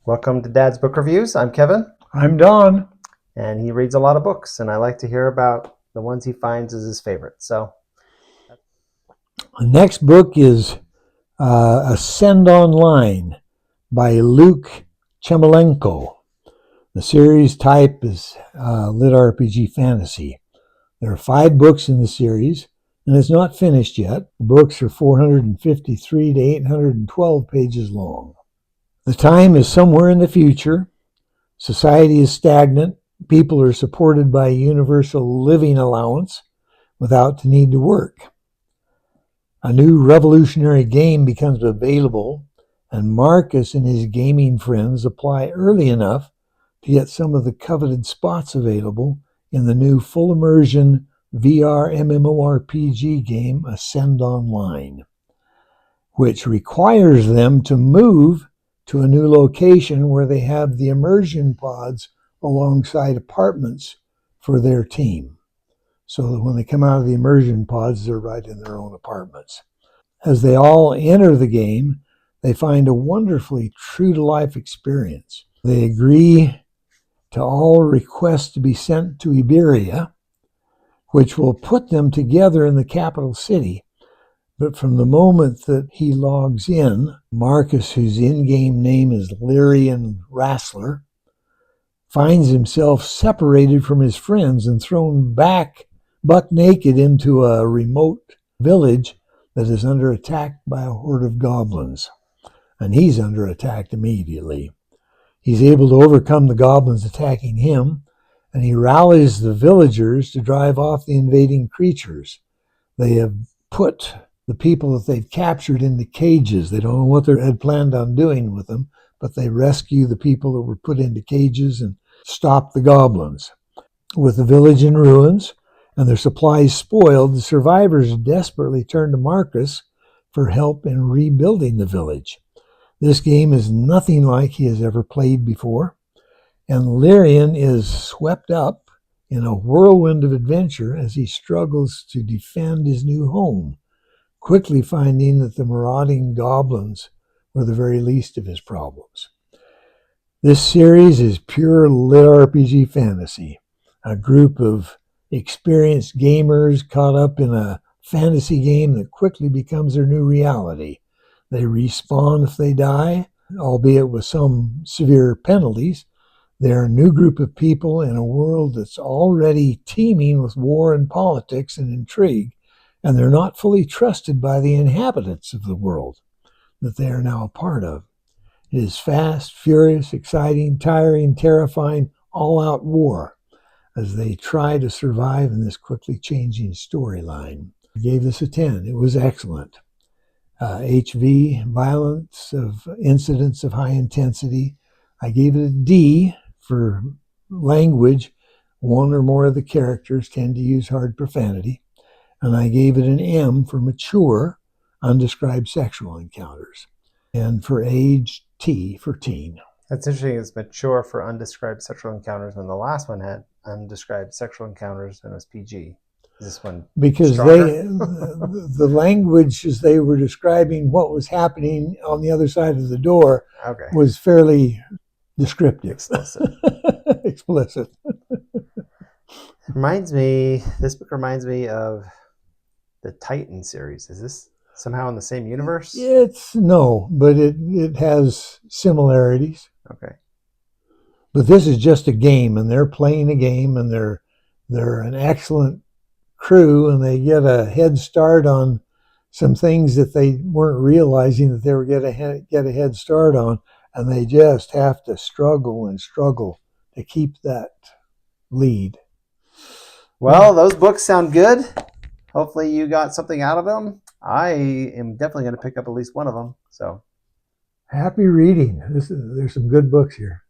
Welcome to Dad's Book Reviews. I'm Kevin, I'm Don. and he reads a lot of books, and I like to hear about the ones he finds as his favorite. So, The next book is Ascend Online by Luke Chmilenko. The series type is LitRPG Fantasy. There are 5 books in the series, and it's not finished yet. The books are 453 to 812 pages long. The time is somewhere in the future. Society is stagnant. People are supported by a universal living allowance without the need to work. A new revolutionary game becomes available, and Marcus and his gaming friends apply early enough to get some of the coveted spots available in the new full immersion VR MMORPG game Ascend Online, which requires them to move to a new location where they have the immersion pods alongside apartments for their team. So that when they come out of the immersion pods, they're right in their own apartments. As they all enter the game, they find a wonderfully true-to-life experience. They agree to all requests to be sent to Iberia, which will put them together in the capital city. But from the moment that he logs in, Marcus, whose in-game name is Lyrian Wrastler, finds himself separated from his friends and thrown buck naked into a remote village that is under attack by a horde of goblins. And he's under attack immediately. He's able to overcome the goblins attacking him, and he rallies the villagers to drive off the invading creatures. They have put the people that they've captured into cages. They don't know what they had planned on doing with them, but they rescue the people that were put into cages and stop the goblins. With the village in ruins and their supplies spoiled, the survivors desperately turn to Marcus for help in rebuilding the village. This game is nothing like he has ever played before, and Lyrian is swept up in a whirlwind of adventure as he struggles to defend his new home, quickly finding that the marauding goblins were the very least of his problems. This series is pure LitRPG fantasy, a group of experienced gamers caught up in a fantasy game that quickly becomes their new reality. They respawn if they die, albeit with some severe penalties. They're a new group of people in a world that's already teeming with war and politics and intrigue, and they're not fully trusted by the inhabitants of the world that they are now a part of. It is fast, furious, exciting, tiring, terrifying, all-out war as they try to survive in this quickly changing storyline. I gave this a 10. It was excellent. HV, violence of incidents of high intensity. I gave it a D for language. One or more of the characters tend to use hard profanity. And I gave it an M for mature, undescribed sexual encounters. And for age, T for teen. that's interesting. It's mature for undescribed sexual encounters when the last one had undescribed sexual encounters and was PG. Is this one because stronger? the language as they were describing what was happening on the other side of the door Okay. was fairly descriptive. Explicit. This book reminds me of the Titan series. Is this somehow in the same universe? No, but it has similarities. Okay. But this is just a game, and they're playing a game, and they're an excellent crew, and they get a head start on some things that they weren't realizing that they were get a head start on, and they just have to struggle to keep that lead. Well, those books sound good. Hopefully you got something out of them. I am definitely going to pick up at least one of them. So happy reading. There's some good books here.